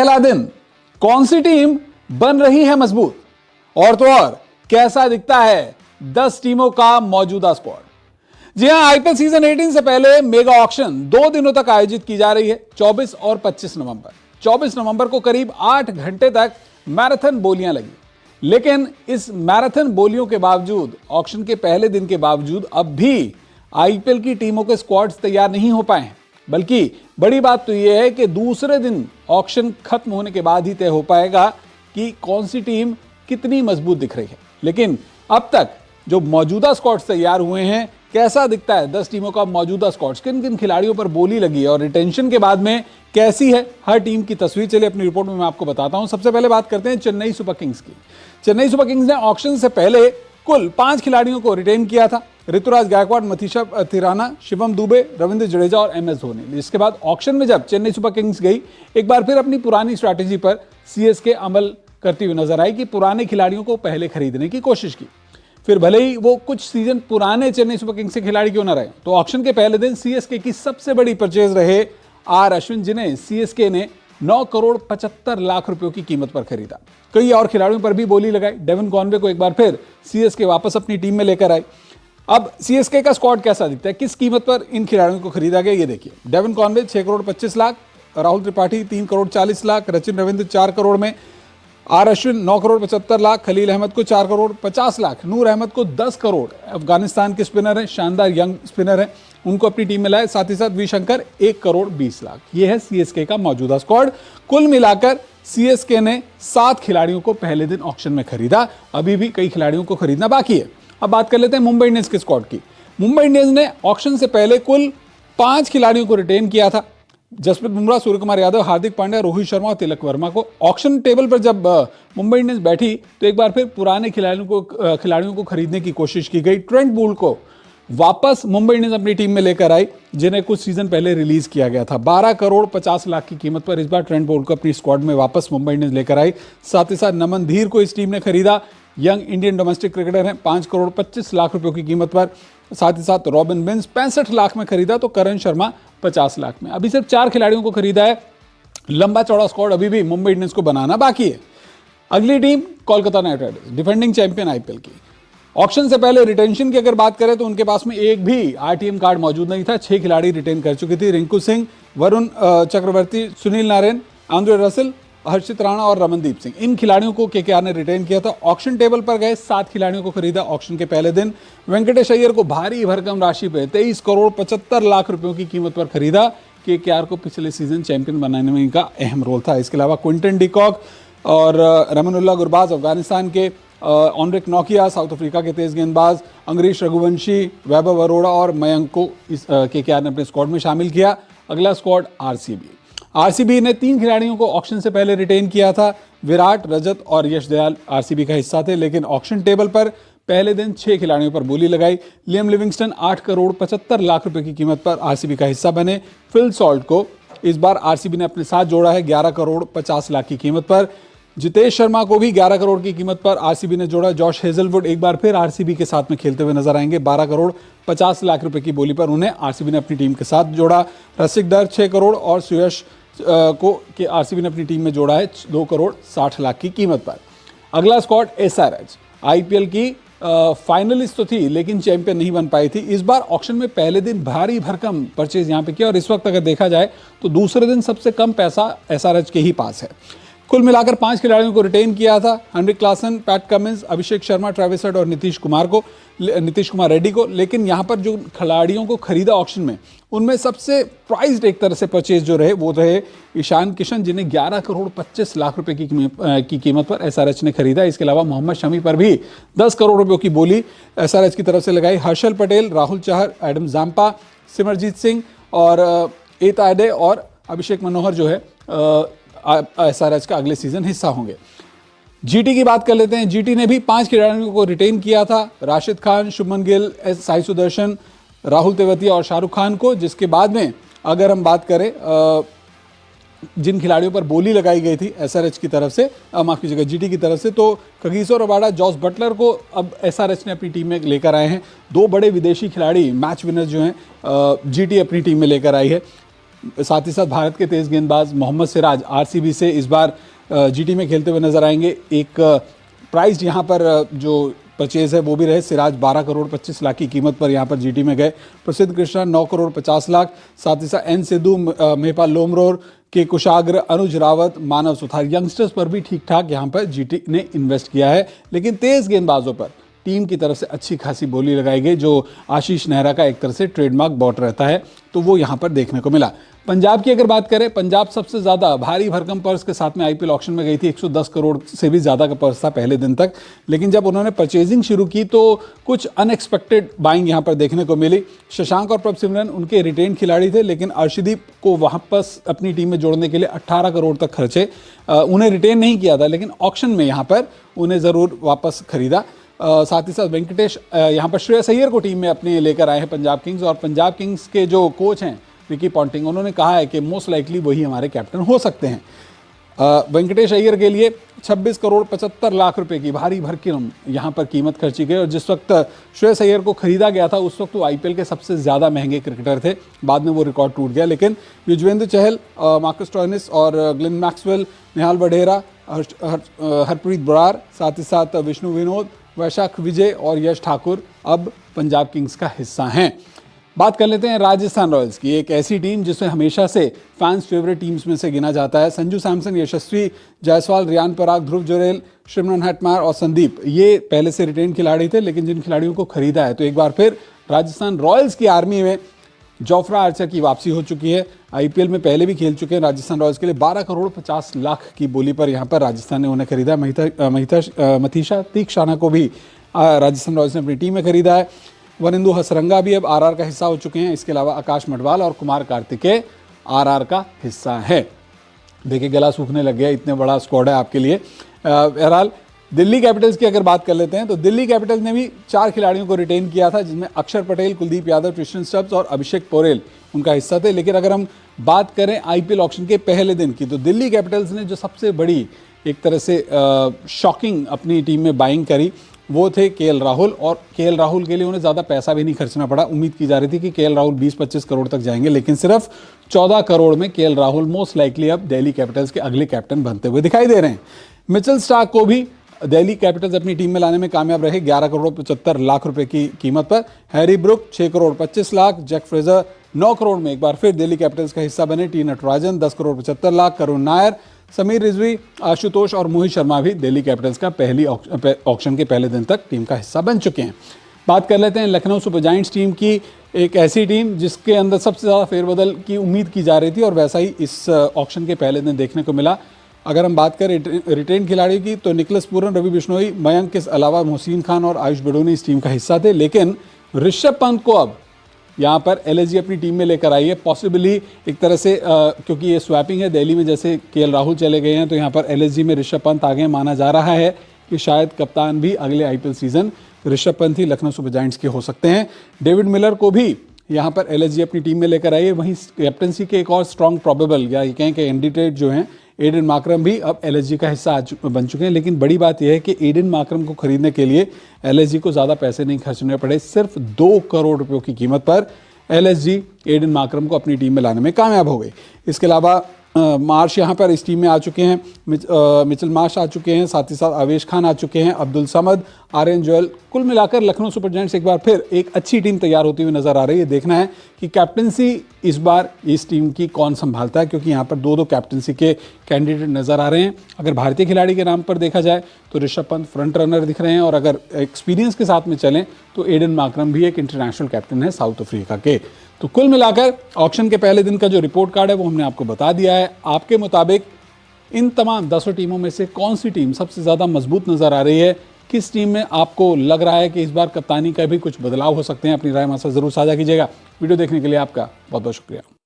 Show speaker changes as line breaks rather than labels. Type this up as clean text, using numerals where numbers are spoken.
पहला दिन कौन सी टीम बन रही है मजबूत, और तो और कैसा दिखता है 10 टीमों का मौजूदा स्क्वाड। जी हां, आईपीएल सीजन 18 से पहले मेगा ऑक्शन 2 दिनों तक आयोजित की जा रही है, 24 और 25 नवंबर। 24 नवंबर को करीब 8 घंटे तक मैराथन बोलियां लगी, लेकिन इस मैराथन बोलियों के बावजूद, ऑक्शन के पहले दिन के बावजूद, अब भी आईपीएल की टीमों के स्क्वाड्स तैयार नहीं हो पाए हैं। बल्कि बड़ी बात तो यह है कि दूसरे दिन ऑक्शन खत्म होने के बाद ही तय हो पाएगा कि कौन सी टीम कितनी मजबूत दिख रही है। लेकिन अब तक जो मौजूदा स्क्वाड्स तैयार हुए हैं, कैसा दिखता है 10 टीमों का मौजूदा स्क्वाड्स, किन किन खिलाड़ियों पर बोली लगी है और रिटेंशन के बाद में कैसी है हर टीम की तस्वीर, चलिए अपनी रिपोर्ट में मैं आपको बताता हूं। सबसे पहले बात करते हैं चेन्नई सुपर किंग्स की। चेन्नई सुपर किंग्स ने ऑक्शन से पहले कुल 5 खिलाड़ियों को रिटेन किया था। ऋतुराज गायकवाड़, मनीषा थिराना, शिवम दुबे, रविंद्र जडेजा और एमएस धोनी। इसके बाद ऑक्शन में जब चेन्नई सुपर किंग्स गई, एक बार फिर अपनी पुरानी स्ट्रैटेजी पर सीएसके अमल करती हुई नजर आई कि पुराने खिलाड़ियों को पहले खरीदने की कोशिश की। फिर भले ही वो कुछ सीजन पुराने चेन्नई सुपर किंग्स के खिलाड़ी क्यों ना रहे, तो ऑक्शन के पहले दिन सीएसके की सबसे बड़ी परचेज रहे आर अश्विन, जिन्हें सीएसके ने 9 करोड़ 75 लाख रुपयों की कीमत पर खरीदा। कई और खिलाड़ियों पर भी बोली लगाई। डेविन कॉनवे को एक बार फिर सीएसके वापस अपनी टीम में लेकर आई। अब सीएसके का स्क्वाड कैसा दिखता है, किस कीमत पर इन खिलाड़ियों को खरीदा गया, ये देखिए। डेविन कॉनवे 6 करोड़ 25 लाख, राहुल त्रिपाठी 3 करोड़ 40 लाख, रचिन रविंद्र 4 करोड़ में, आर अश्विन 9 करोड़ 75 लाख, खलील अहमद को 4 करोड़ 50 लाख, नूर अहमद को 10 करोड़। अफगानिस्तान के स्पिनर हैं, शानदार यंग स्पिनर हैं, उनको अपनी टीम में लाए। साथ ही साथ वी शंकर 1 करोड़ 20 लाख। यह है सीएसके का मौजूदा स्क्वाड। कुल मिलाकर सीएसके ने 7 खिलाड़ियों को पहले दिन ऑक्शन में खरीदा। अभी भी कई खिलाड़ियों को खरीदना बाकी है। अब बात कर लेते हैं मुंबई इंडियंस के स्क्वाड की। मुंबई इंडियंस ने ऑक्शन से पहले कुल 5 खिलाड़ियों को रिटेन किया था। जसप्रीत बुमराह, सूर्यकुमार यादव, हार्दिक पांड्या, रोहित शर्मा और तिलक वर्मा को। ऑक्शन टेबल पर जब मुंबई इंडियंस बैठी तो एक बार फिर पुराने खिलाड़ियों को खरीदने की कोशिश की गई। ट्रेंट बोल्ट को वापस मुंबई इंडियंस अपनी टीम में लेकर आई, जिन्हें कुछ सीजन पहले रिलीज किया गया था। 12 करोड़ 50 लाख की कीमत पर इस बार ट्रेंट बोल्ट को अपनी स्क्वाड में वापस मुंबई इंडियंस लेकर आई। साथ ही साथ नमन धीर को इस टीम ने खरीदा। यंग इंडियन डोमेस्टिक क्रिकेटर हैं, 5 करोड़ 25 लाख रुपयों की कीमत पर। साथ ही साथ रॉबिन बिन्स 65 लाख में खरीदा, तो करण शर्मा 50 लाख में। अभी सिर्फ 4 खिलाड़ियों को खरीदा है। लंबा चौड़ा स्क्वाड अभी भी मुंबई इंडियंस को बनाना बाकी है। अगली team Kolkata night Riders, defending champion IPL की। ऑक्शन से पहले रिटेंशन की अगर बात करें तो उनके पास में एक भी आरटीएम कार्ड मौजूद नहीं था। 6 खिलाड़ी रिटेन कर चुकी थी। रिंकू सिंह, वरुण चक्रवर्ती, सुनील नारायण, आंद्रे रसल, हर्षित राणा और रमनदीप सिंह, इन खिलाड़ियों को केकेआर ने रिटेन किया था। ऑक्शन टेबल पर गए 7 खिलाड़ियों को खरीदा ऑक्शन के पहले दिन। वेंकटेश अय्यर को भारी भरकम राशि पे 23 करोड़ 75 लाख रुपयों की कीमत पर खरीदा। केकेआर को पिछले सीजन चैंपियन बनाने में इनका अहम रोल था। इसके अलावा क्विंटन डिकॉक और रमनुल्लाह गुरबाज अफगानिस्तान के, ऑनरिक नोकिया साउथ अफ्रीका के तेज गेंदबाज, अंगरीश रघुवंशी, वैभव अरोड़ा और मयंक को इस केकेआर ने अपने स्क्वाड में शामिल किया। अगला स्क्वाड आरसीबी ने 3 खिलाड़ियों को ऑक्शन से पहले रिटेन किया था। विराट, रजत और यश दयाल आरसीबी का हिस्सा थे, लेकिन ऑक्शन टेबल पर पहले दिन 6 खिलाड़ियों पर बोली लगाई। लियम लिविंगस्टन 8 करोड़ 75 लाख रुपए की कीमत पर आरसीबी का हिस्सा बने। फिल सॉल्ट को इस बार आरसीबी ने अपने साथ जोड़ा है 11 करोड़ 50 लाख की कीमत पर। जितेश शर्मा को भी 11 करोड़ की कीमत पर आरसीबी ने जोड़ा। जॉश हेजलवुड एक बार फिर आरसीबी के साथ में खेलते हुए नजर आएंगे। 12 करोड़ 50 लाख रुपए की बोली पर उन्हें आरसीबी ने अपनी टीम के साथ जोड़ा। रसिक दर 6 करोड़ और सुयश को के आरसीबी ने अपनी टीम में जोड़ा है 2 करोड़ 60 लाख की कीमत पर। अगला स्क्वाड एसआरएच, आईपीएल की फाइनलिस्ट तो थी लेकिन चैंपियन नहीं बन पाई थी। इस बार ऑक्शन में पहले दिन भारी भरकम परचेज यहां पे किया और इस वक्त अगर देखा जाए तो दूसरे दिन सबसे कम पैसा एसआरएच के ही पास है। कुल मिलाकर 5 खिलाड़ियों को रिटेन किया था। Heinrich Klaasen, PAT Cummins, Abhishek Sharma, Travis head और नीतीश कुमार रेड्डी को। लेकिन यहाँ पर जो खिलाड़ियों को खरीदा ऑक्शन में, उनमें सबसे प्राइज्ड एक तरह से परचेज जो रहे वो रहे ईशान किशन, जिन्हें 11 करोड़ 25 लाख रुपए की कीमत पर एसआरएच ने खरीदा। इसके अलावा मोहम्मद शमी पर भी 10 करोड़ रुपयों की बोली एसआरएच की तरफ से लगाई। हर्षल पटेल, राहुल चहर, एडम जाम्पा, सिमरजीत सिंह और एताडे और अभिषेक मनोहर जो है एसआरएच का अगले सीजन हिस्सा होंगे। जीटी की बात कर लेते हैं। जीटी ने भी 5 खिलाड़ियों को रिटेन किया था। राशिद खान, शुभमन गिल, साई सुदर्शन, राहुल तेवतिया और शाहरुख खान को। जिसके बाद में अगर हम बात करें जिन खिलाड़ियों पर बोली लगाई गई थी एसआरएच की तरफ से, माफ कीजिएगा जीटी की तरफ से, तो कगिसो रबाडा, जॉस बटलर को अब एसआरएच ने अपनी टीम में लेकर आए हैं। 2 बड़े विदेशी खिलाड़ी मैच विनर जो हैं जीटी अपनी टीम में लेकर आई है। साथ ही साथ भारत के तेज गेंदबाज मोहम्मद सिराज आरसीबी से इस बार जीटी में खेलते हुए नजर आएंगे। एक प्राइस यहाँ पर जो परचेज है वो भी रहे। सिराज 12 करोड़ 25 लाख की कीमत पर यहाँ पर जीटी में गए। प्रसिद्ध कृष्णा 9 करोड़ 50 लाख, साथ ही साथ एन सिद्धू, मेहपाल लोमरोर, के कुशाग्र, अनुज रावत, मानव सुथार, यंगस्टर्स पर भी ठीक ठाक यहाँ पर जीटी ने इन्वेस्ट किया है। लेकिन तेज गेंदबाजों पर टीम की तरफ से अच्छी खासी बोली लगाई गई, जो आशीष नेहरा का एक तरह से ट्रेडमार्क बॉट रहता है, तो वो यहाँ पर देखने को मिला। पंजाब की अगर बात करें, पंजाब सबसे ज़्यादा भारी भरकम पर्स के साथ में आईपीएल ऑक्शन में गई थी। 110 करोड़ से भी ज़्यादा का पर्स था पहले दिन तक, लेकिन जब उन्होंने परचेजिंग शुरू की तो कुछ अनएक्सपेक्टेड बाइंग यहाँ पर देखने को मिली। शशांक और प्रभ सिमरन उनके रिटेन खिलाड़ी थे, लेकिन अर्शदीप को वापस अपनी टीम में जोड़ने के लिए 18 करोड़ तक खर्चे। उन्हें रिटेन नहीं किया था, लेकिन ऑक्शन में यहाँ पर उन्हें ज़रूर वापस खरीदा। साथ ही साथ वेंकटेश यहाँ पर श्रेयस अय्यर को टीम में अपने लेकर आए हैं पंजाब किंग्स, और पंजाब किंग्स के जो कोच हैं विकी पॉन्टिंग, उन्होंने कहा है कि मोस्ट लाइकली वही हमारे कैप्टन हो सकते हैं। वेंकटेश अय्यर के लिए 26 करोड़ 75 लाख रुपए की भारी भरकम यहाँ पर कीमत खर्ची गई, और जिस वक्त श्रेयस अय्यर को खरीदा गया था उस वक्त वो आईपीएल के सबसे ज़्यादा महंगे क्रिकेटर थे। बाद में वो रिकॉर्ड टूट गया, लेकिन युजवेंद्र चहल, मार्कस स्टोइनिस और ग्लेन मैक्सवेल, निहाल वढेरा, हरप्रीत बरार, साथ ही साथ विष्णु विनोद, वैशाख विजय और यश ठाकुर अब पंजाब किंग्स का हिस्सा हैं। बात कर लेते हैं राजस्थान रॉयल्स की, एक ऐसी टीम जिसमें हमेशा से फैंस फेवरेट टीम्स में से गिना जाता है। संजू सैमसन, यशस्वी जायसवाल, रियान पराग, ध्रुव जुरेल, शिमरन हेटमायर और संदीप, ये पहले से रिटेन खिलाड़ी थे, लेकिन जिन खिलाड़ियों को खरीदा है, तो एक बार फिर राजस्थान रॉयल्स की आर्मी में जोफ्रा आर्चर की वापसी हो चुकी है। आईपीएल में पहले भी खेल चुके हैं राजस्थान रॉयल्स के लिए। 12 करोड़ 50 लाख की बोली पर यहाँ पर राजस्थान ने उन्हें खरीदा। मथीशा तीक्षाना को भी राजस्थान रॉयल्स ने अपनी टीम में खरीदा है। वनिंदु हसरंगा भी अब आरआर का हिस्सा हो चुके हैं। इसके अलावा आकाश मडवाल और कुमार कार्तिकेय आरआर का हिस्सा है। देखिए, गला सूखने लग गया, इतने बड़ा स्क्वाड है आपके लिए। बहरहाल दिल्ली कैपिटल्स की अगर बात कर लेते हैं, तो दिल्ली कैपिटल्स ने भी 4 खिलाड़ियों को रिटेन किया था, जिसमें अक्षर पटेल, कुलदीप यादव, ट्रिस्टन स्टब्स और अभिषेक पोरेल उनका हिस्सा थे। लेकिन अगर हम बात करें आईपीएल ऑक्शन के पहले दिन की, तो दिल्ली कैपिटल्स ने जो सबसे बड़ी एक तरह से शॉकिंग अपनी टीम में बाइंग करी वो थे केएल राहुल, और केएल राहुल के लिए उन्हें ज़्यादा पैसा भी नहीं खर्चना पड़ा। उम्मीद की जा रही थी कि केएल राहुल 20-25 करोड़ तक जाएंगे, लेकिन सिर्फ 14 करोड़ में केएल राहुल मोस्ट लाइकली अब दिल्ली कैपिटल्स के अगले कैप्टन बनते हुए दिखाई दे रहे हैं। मिचेल स्टार्क को भी दिल्ली कैपिटल्स अपनी टीम में लाने में कामयाब रहे, 11 करोड़ 75 लाख रुपए की कीमत पर। Harry Brook 6 crore 25 lakh, Jake Fraser 9 crore में एक बार फिर दिल्ली कैपिटल्स का हिस्सा बने। टी नटराजन 10 करोड़ 75 लाख, करुण नायर, समीर रिजवी, आशुतोष और मोहित शर्मा भी दिल्ली कैपिटल्स का पहली ऑक्शन के पहले दिन तक टीम का हिस्सा बन चुके हैं। बात कर लेते हैं लखनऊ सुपर जायंट्स टीम की, एक ऐसी टीम जिसके अंदर सबसे ज़्यादा फेरबदल की उम्मीद की जा रही थी, और वैसा ही इस ऑक्शन के पहले दिन देखने को मिला। अगर हम बात करें रिटेन खिलाड़ियों की, तो निकलस पूरन, रवि बिश्नोई, मयंक के अलावा मोहसिन खान और आयुष बडोनी इस टीम का हिस्सा थे। लेकिन ऋषभ पंत को अब यहाँ पर एलएसजी अपनी टीम में लेकर आई है, पॉसिबली एक तरह से क्योंकि ये स्वैपिंग है, दिल्ली में जैसे केएल राहुल चले गए हैं, तो यहाँ पर एलएसजी में ऋषभ पंत आ गए। माना जा रहा है कि शायद कप्तान भी अगले आईपीएल सीजन ऋषभ पंत ही लखनऊ सुपर जायंट्स के हो सकते हैं। डेविड मिलर को भी यहाँ पर एलएसजी अपनी टीम में लेकर आई है। वहीं कैप्टनसी के एक और स्ट्रॉन्ग प्रोबेबल या ये कहें कि कैंडिडेट जो हैं, एडन मार्करम भी अब एलएसजी का हिस्सा बन चुके हैं। लेकिन बड़ी बात यह है कि एडन मार्करम को खरीदने के लिए एलएसजी को ज़्यादा पैसे नहीं खर्चने पड़े। सिर्फ 2 करोड़ रुपयों की कीमत पर एलएसजी एडन मार्करम को अपनी टीम में लाने में कामयाब हो गई। इसके अलावा मार्श यहाँ पर इस टीम में आ चुके हैं, मिचेल मार्श आ चुके हैं, साथ ही साथ आवेश खान आ चुके हैं, अब्दुल समद, आर्यन जोयल। कुल मिलाकर लखनऊ सुपर जायंट्स एक बार फिर एक अच्छी टीम तैयार होती हुई नजर आ रही है। देखना है कि कैप्टनसी इस बार इस टीम की कौन संभालता है, क्योंकि यहाँ पर 2 कैप्टनसी के कैंडिडेट नजर आ रहे हैं। अगर भारतीय खिलाड़ी के नाम पर देखा जाए तो ऋषभ पंत फ्रंट रनर दिख रहे हैं, और अगर एक्सपीरियंस के साथ में चलें तो एडन मार्करम भी एक इंटरनेशनल कैप्टन है साउथ अफ्रीका के। तो कुल मिलाकर ऑक्शन के पहले दिन का जो रिपोर्ट कार्ड है वो हमने आपको बता दिया है। आपके मुताबिक इन तमाम 10 टीमों में से कौन सी टीम सबसे ज़्यादा मजबूत नज़र आ रही है? किस टीम में आपको लग रहा है कि इस बार कप्तानी का भी कुछ बदलाव हो सकते हैं? अपनी राय हमारे साथ ज़रूर साझा कीजिएगा। वीडियो देखने के लिए आपका बहुत बहुत शुक्रिया।